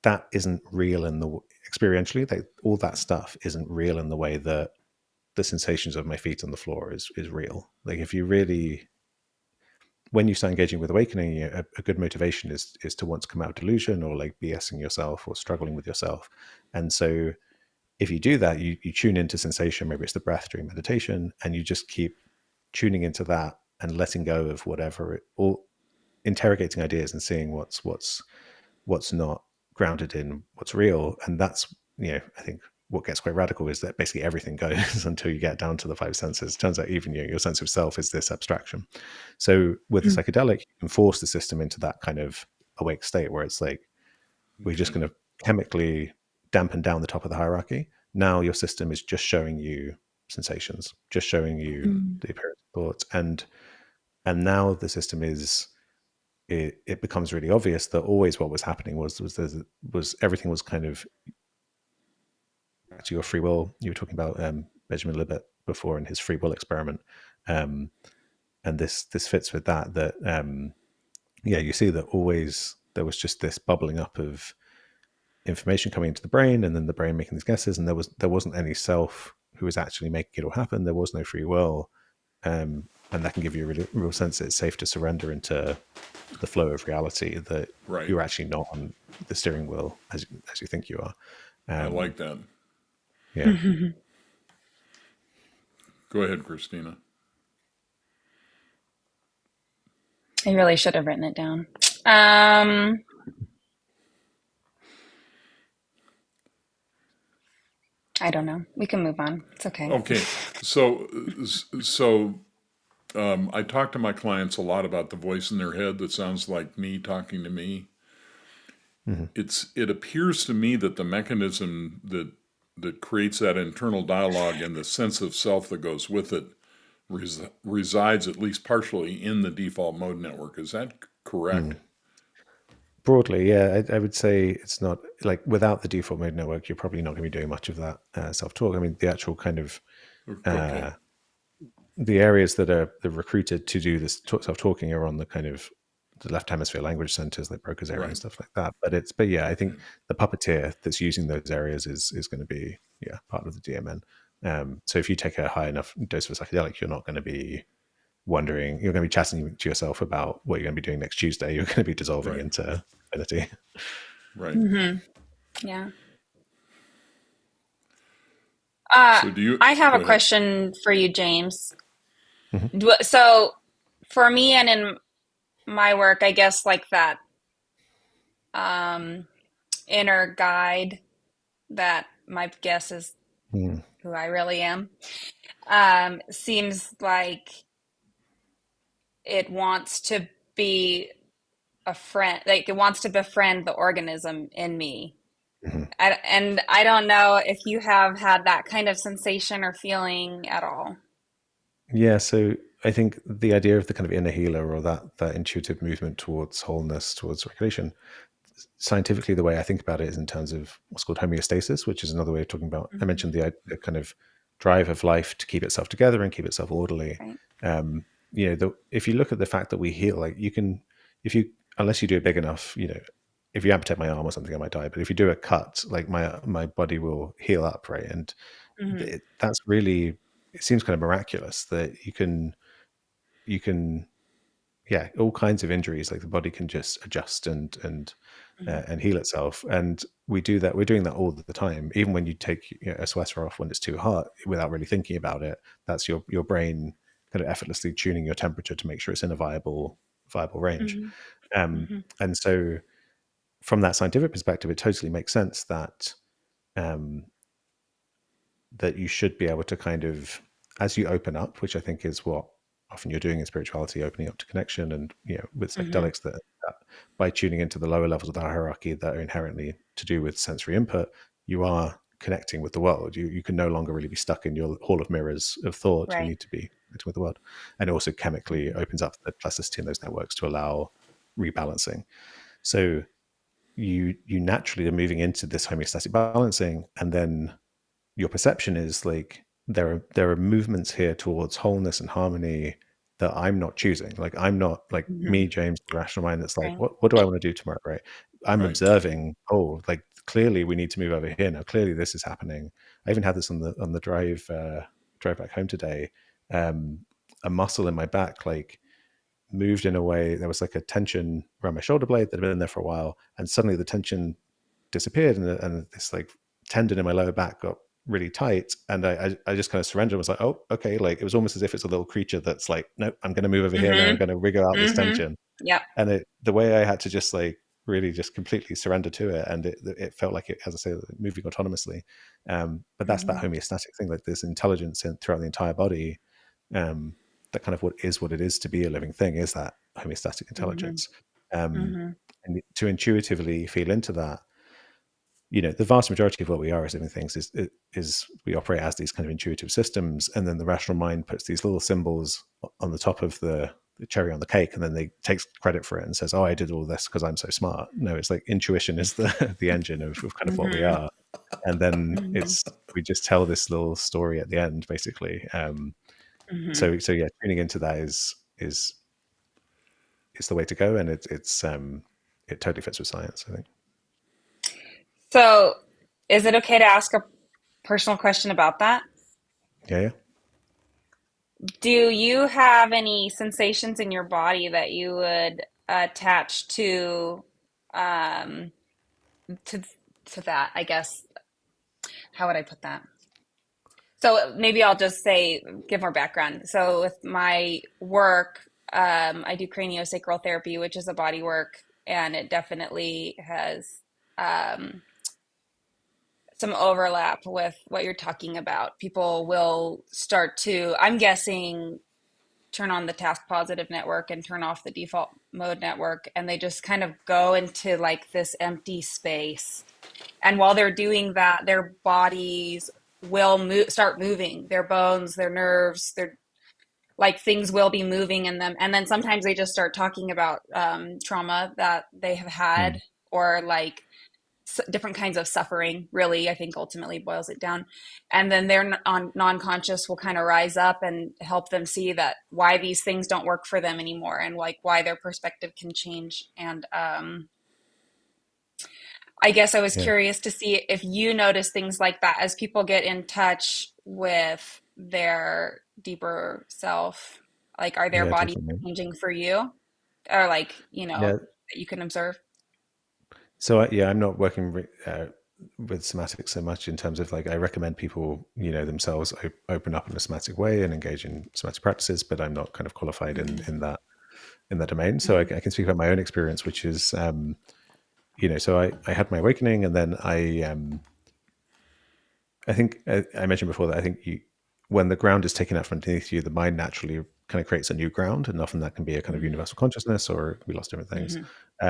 that isn't real in the experientially, all that stuff isn't real in the way that the sensations of my feet on the floor is real. Like if you really, when you start engaging with awakening, a good motivation is to want to come out of delusion or like BSing yourself or struggling with yourself. And so if you do that, you tune into sensation, maybe it's the breath during meditation, and you just keep tuning into that and letting go of whatever, or interrogating ideas and seeing what's not grounded in what's real. And that's, I think what gets quite radical is that basically everything goes until you get down to the five senses. It turns out even your sense of self is this abstraction. So with a psychedelic, you can force the system into that kind of awake state where it's like, we're just okay. going to chemically dampen down the top of the hierarchy. Now your system is just showing you sensations, just showing you the appearance of thoughts. And now the system is, it becomes really obvious that always what was happening was everything was kind of back to your free will. You were talking about Benjamin Libet before in his free will experiment, um, and this fits with that. Yeah, you see that always there was just this bubbling up of information coming into the brain, and then the brain making these guesses, and there wasn't any self who was actually making it all happen. There was no free will. and that can give you a real sense that it's safe to surrender into the flow of reality, that Right. you're actually not on the steering wheel as you think you are. I Um, like that. yeah. Go ahead, Christina. I really should have written it down. Um, I don't know. We can move on. It's okay. Okay. So, so I talk to my clients a lot about the voice in their head that sounds like me talking to me. Hmm. It appears to me that the mechanism that creates that internal dialogue and the sense of self that goes with it resides at least partially in the default mode network. Is that correct? Broadly, yeah, I would say it's not like without the default mode network, you're probably not going to be doing much of that self-talk. I mean, the actual kind of Okay. uh, the areas that are recruited to do this self-talking are on the kind of the left hemisphere language centers like Broca's area and Right. stuff like that. But yeah, I Okay. think the puppeteer that's using those areas is going to be part of the DMN. So if you take a high enough dose of a psychedelic, you're not going to be wondering. You're going to be chatting to yourself about what you're going to be doing next Tuesday. You're going to be dissolving Right. into infinity. Right. Hmm. Yeah. So do you I have go a ahead? question for you, James. Mhm. So, for me and in my work, I guess like that um, inner guide that my guess is Mm. who I really am, seems like it wants to be a friend, like it wants to befriend the organism in me. Mhm. And I don't know if you have had that kind of sensation or feeling at all. Yeah, so I think the idea of the kind of inner healer or that intuitive movement towards wholeness, towards regulation, scientifically, the way I think about it is in terms of what's called homeostasis, which is another way of talking about. I Hmm. mentioned the kind of drive of life to keep itself together and keep itself orderly. Right. Um, if you look at the fact that we heal, like you can, if you unless you do it big enough, if you amputate my arm or something, I might die. But if you do a cut, like my body will heal up, right? And Hmm. that's really, it seems kind of miraculous that you can yeah, all kinds of injuries, like the body can just adjust Hmm. and heal itself. And we do that. We're doing that all the time. Even when you take a sweater off when it's too hot, without really thinking about it, that's your brain kind of effortlessly tuning your temperature to make sure it's in a viable range. Hmm. Um, Hmm. and so, from that scientific perspective, it totally makes sense that um, that you should be able to kind of, as you open up, which I think is what often you're doing in spirituality, opening up to connection, and with Hmm. psychedelics, that by tuning into the lower levels of the hierarchy that are inherently to do with sensory input, you are connecting with the world. You can no longer really be stuck in your hall of mirrors of thought. You Right. need to be connecting with the world, and it also chemically Hmm. opens up the plasticity in those networks to allow rebalancing. So you naturally are moving into this homeostatic balancing, and then your perception is like there are movements here towards wholeness and harmony that I'm not choosing. Like I'm not like Hmm. me, James, the rational mind that's like, Right. what do I want to do tomorrow? Right. I'm Right. observing, oh, like clearly we need to move over here now. Clearly this is happening. I even had this on the drive back home today. Um, a muscle in my back like moved in a way, there was like a tension around my shoulder blade that had been there for a while, and suddenly the tension disappeared, and this like tendon in my lower back got really tight, and I just kind of surrendered and was like, oh, okay. Like it was almost as if it's a little creature that's like, no, I'm going to move over here now, I'm Hmm. going to wriggle out this Hmm. tension. Yep. And the way I had to just like really just completely surrender to it, and it felt like it, as I say, moving autonomously. But that's that Hmm. homeostatic thing, like this intelligence throughout the entire body. um, that kind of what it is to be a living thing is that homeostatic Hmm. intelligence. um, Hmm. and to intuitively feel into that, the vast majority of what we are as living things is we operate as these kind of intuitive systems, and then the rational mind puts these little symbols on the top of the cherry on the cake, and then they takes credit for it and says, oh, I did all this because I'm so smart. No, it's like intuition is the engine of kind of what we Hmm. are, and then Hmm. it's we just tell this little story at the end, basically. Hmm. So yeah, tuning into that is the way to go, and it totally fits with science, I think. So, is it okay to ask a personal question about that? Yeah, yeah. Do you have any sensations in your body that you would attach um, to to that? I guess, how would I put that? So maybe I'll just say, give more background. So with my work, I do craniosacral therapy, which is a body work, and it definitely has um, some overlap with what you're talking about. People will start to, I'm guessing, turn on the task positive network and turn off the default mode network, and they just kind of go into like this empty space. And while they're doing that, their bodies will start moving, their bones, their nerves, their like things will be moving in them. And then sometimes they just start talking about trauma that they have had, Mm. or like different kinds of suffering, really, I think ultimately boils it down. And then their non-conscious will kind of rise up and help them see that why these things don't work for them anymore, and like why their perspective can change. And I guess I was Yeah, curious to see if you notice things like that as people get in touch with their deeper self. Like, are their yeah, bodies definitely. changing for you? Or, like, Yeah. that you can observe? So yeah, I'm not working with somatics so much in terms of like I recommend people themselves open up in a somatic way and engage in somatic practices, but I'm not kind of qualified in that domain. So I can speak about my own experience, which is so I had my awakening, and then I think I mentioned before that I think when the ground is taken out from underneath you, the mind naturally kind of creates a new ground, and often that can be a kind of Mm-hmm. universal consciousness, or it can be lots of different things. Mm-hmm.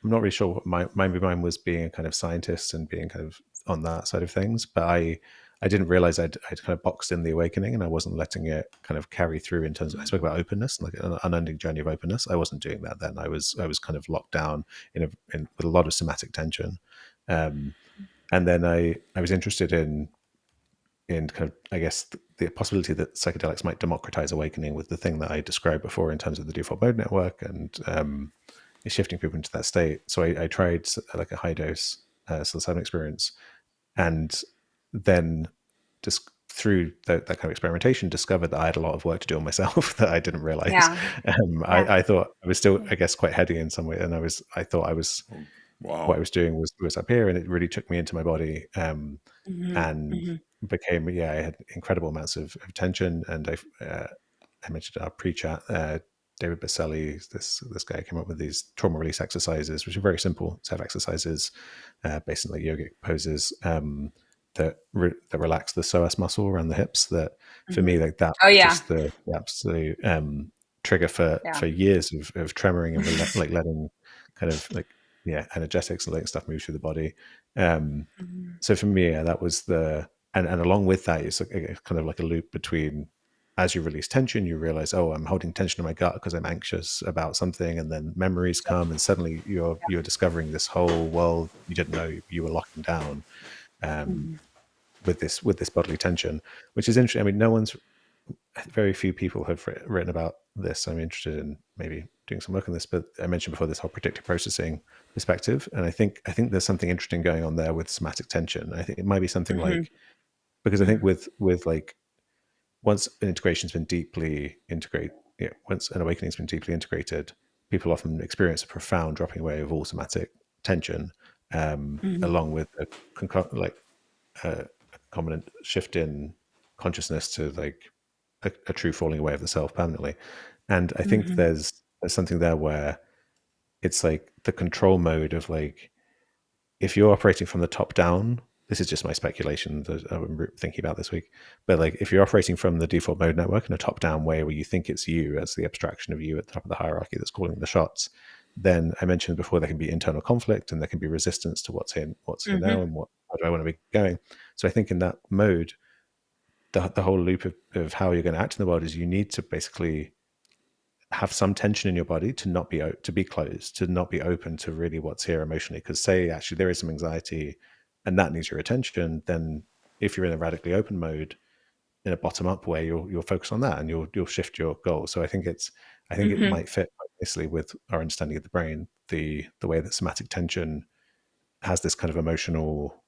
I'm not really sure what mine was being a kind of scientist and being kind of on that side of things, but I didn't realize I'd kind of boxed in the awakening, and I wasn't letting it kind of carry through in terms of, I spoke about openness, like an unending journey of openness. I wasn't doing that then. I was kind of locked down with a lot of somatic tension. Um, and then I was interested in kind of, I guess, the possibility that psychedelics might democratize awakening with the thing that I described before in terms of the default mode network, and shifting people into that state. So I tried like a high dose psilocybin experience, and then just through that kind of experimentation discovered that I had a lot of work to do on myself that I didn't realize. Yeah. Yeah. I thought I was still, I guess, quite heady in some way, and I thought I was Oh, what I wow. was doing was up here, and it really took me into my body, Mm-hmm. and Mm-hmm. became, yeah, I had incredible amounts of tension. And I mentioned our pre-chat, David Baselli, this guy came up with these trauma release exercises, which are very simple set of exercises based on like yogic poses, that relax the psoas muscle around the hips. That for Mm-hmm. me, like that Oh was yeah. just the absolute trigger Yeah. for years of tremoring and like letting kind of like, yeah, energetics and letting stuff move through the body. Um, Mm-hmm. so for me, yeah, that was and along with that, it's like kind of like a loop between, as you release tension, you realize, oh, I'm holding tension in my gut because I'm anxious about something, and then memories come, and suddenly you're discovering this whole world you didn't know you were locking down, um, Mm-hmm. with this bodily tension, which is interesting. I mean, very few people have written about this. I'm interested in maybe doing some work on this, but I mentioned before this whole predictive processing perspective, and I think there's something interesting going on there with somatic tension. I think it might be something Mm-hmm. like, because I think Mm-hmm. with like, once an integration's been deeply integrated, yeah, once an awakening's been deeply integrated, people often experience a profound dropping away of all somatic tension, Mm-hmm. along with like a concomitant shift in consciousness to like a true falling away of the self permanently. And I think Mm-hmm. there's something there where it's like the control mode of like, if you're operating from the top down, this is just my speculation that I'm thinking about this week, but like if you're operating from the default mode network in a top down way where you think it's you as the abstraction of you at the top of the hierarchy that's calling the shots, then I mentioned before there can be internal conflict and there can be resistance to what's here now, Mm-hmm. and how do I want to be going. So I think in that mode, the whole loop of how you're going to act in the world is you need to basically have some tension in your body to not be to be closed, to not be open to really what's here emotionally. Because say actually there is some anxiety, and that needs your attention, then if you're in a radically open mode in a bottom up way, you'll focus on that and you'll shift your goal. So I think it Mm-hmm. might fit quite nicely with our understanding of the brain, the way that somatic tension has this kind of emotional,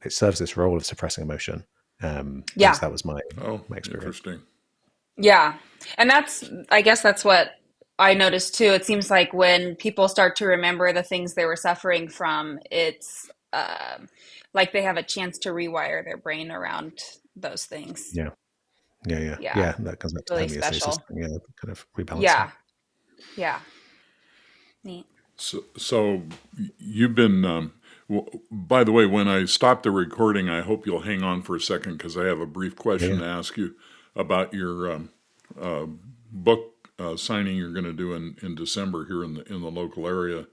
it serves this role of suppressing emotion. At least Yeah. that was my Oh, my experience. interesting. Yeah. And I guess that's what I noticed too. It seems like when people start to remember the things they were suffering from, it's like they have a chance to rewire their brain around those things. Yeah, Yeah. yeah. That comes back to the Really homeostasis special. thing. Yeah, kind of rebalancing. Yeah. Yeah. Neat. So you've been. By the way, when I stop the recording, I hope you'll hang on for a second because I have a brief Yeah, question yeah, to ask you about your book signing you're going to do in December here in the local area.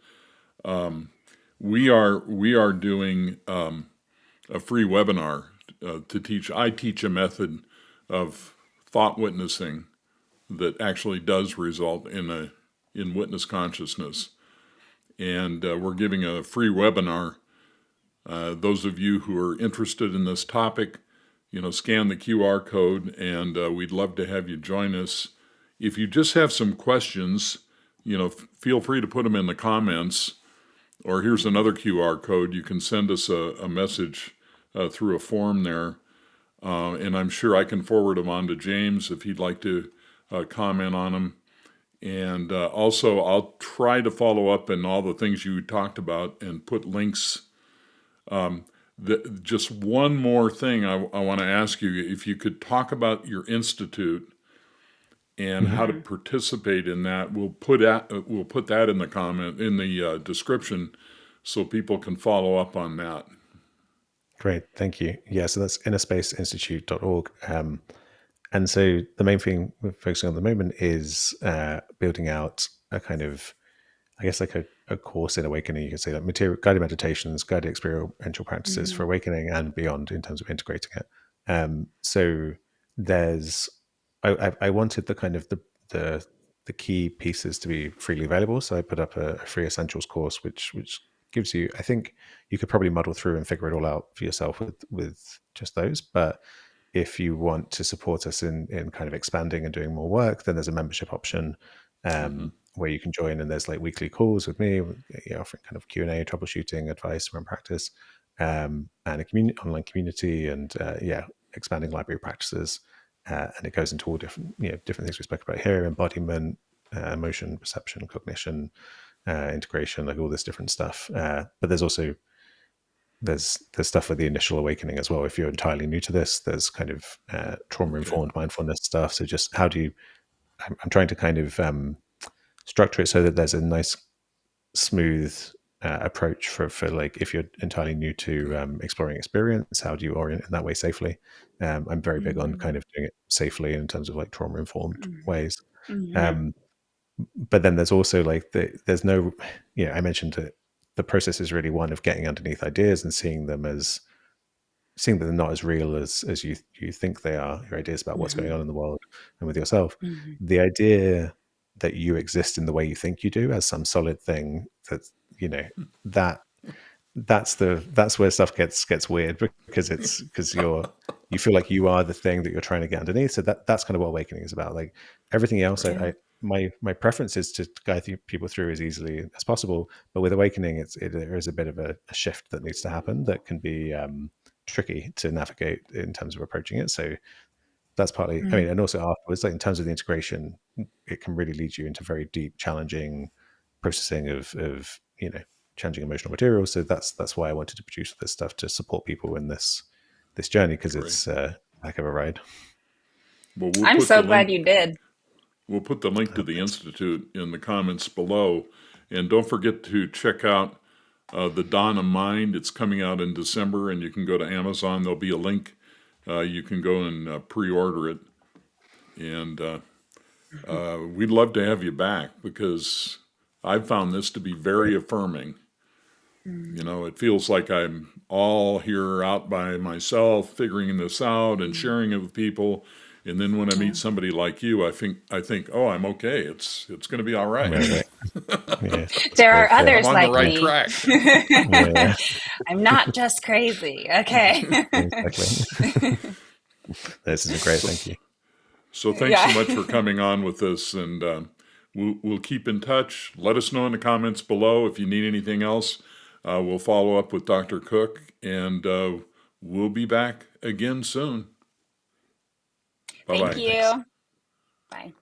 We are doing a free webinar to teach. I teach a method of thought witnessing that actually does result in witness consciousness, and we're giving a free webinar. Those of you who are interested in this topic, scan the QR code, and we'd love to have you join us. If you just have some questions, feel free to put them in the comments. Or here's another QR code. You can send us a message through a form there, and I'm sure I can forward them on to James if he'd like to comment on them. And also, I'll try to follow up in all the things you talked about and put links. Just one more thing I want to ask you. If you could talk about your institute and hmm how to Mm-hmm. participate in that, we'll put that in the comment in the description so people can follow up on that. Great, thank you. Yeah, so that's innerspaceinstitute.org. And so the main thing we're focusing on at the moment is building out a kind of, I guess, like a course in awakening. You could say like material guided meditations, guided experiential practices for Mm-hmm. awakening and beyond in terms of integrating it. So there's, I wanted the kind of the key pieces to be freely available. So I put up a free essentials course, which gives you, I think you could probably muddle through and figure it all out for yourself with just those. But if you want to support us in kind of expanding and doing more work, then there's a membership option Mm-hmm. where you can join, and there's like weekly calls with me, offering kind of Q&A, troubleshooting, advice around practice, and a online community, and expanding library practices. And it goes into all different different things we spoke about here: embodiment, emotion, perception, cognition, integration, like all this different stuff. But there's also there's stuff for the initial awakening as well. If you're entirely new to this, there's kind of trauma Okay. informed mindfulness stuff. So just how do you? I'm trying to kind of structure it so that there's a nice, smooth approach for like if you're entirely new to exploring experience. How do you orient in that way safely? I'm very big on Mm-hmm. kind of doing it safely in terms of like trauma informed ways. Mm-hmm. Um, but then there's also like there's no, I mentioned that the process is really one of getting underneath ideas and seeing that they're not as real as you think they are, your ideas about what's going Mm-hmm. on in the world and with yourself. Mm-hmm. The idea that you exist in the way you think you do as some solid thing that, you know, that that's where stuff gets weird, because you feel like you are the thing that you're trying to get underneath. So that's kind of what awakening is about. Like everything else, Right. Yeah. my preference is to guide people through as easily as possible. But with awakening, there is a bit of a shift that needs to happen that can be tricky to navigate in terms of approaching it. So that's partly, I mean, Mm-hmm. and also afterwards, like in terms of the integration, it can really lead you into very deep, challenging processing of challenging emotional materials. So that's why I wanted to produce this stuff to support people in this journey, because Great. it's a heck of a ride. Well, we'll I'm put the so glad link. you did. We'll put the link to the Thanks. institute in the comments below, and don't forget to check out the Dawn of Mind. It's coming out in December, and you can go to Amazon. There'll be a link. You can go and pre-order it, and we'd love to have you back because I've found this to be very Great. affirming. Mm-hmm. It feels like I'm all here out by myself, figuring this out and sharing it with people. And then when I Yeah. meet somebody like you, I think, oh, I'm okay. It's going to be all right. Right. Yeah. That's There great. are Yeah. I'm others on the like right Yeah. me. track. Yeah. I'm not just crazy. Okay. Exactly. This is a great. So, Thank you. so thanks Yeah. so much for coming on with us, and we'll keep in touch. Let us know in the comments below if you need anything else. We'll follow up with Dr. Cooke, and we'll be back again soon. Bye Thank bye. Great. Thanks. you. Bye.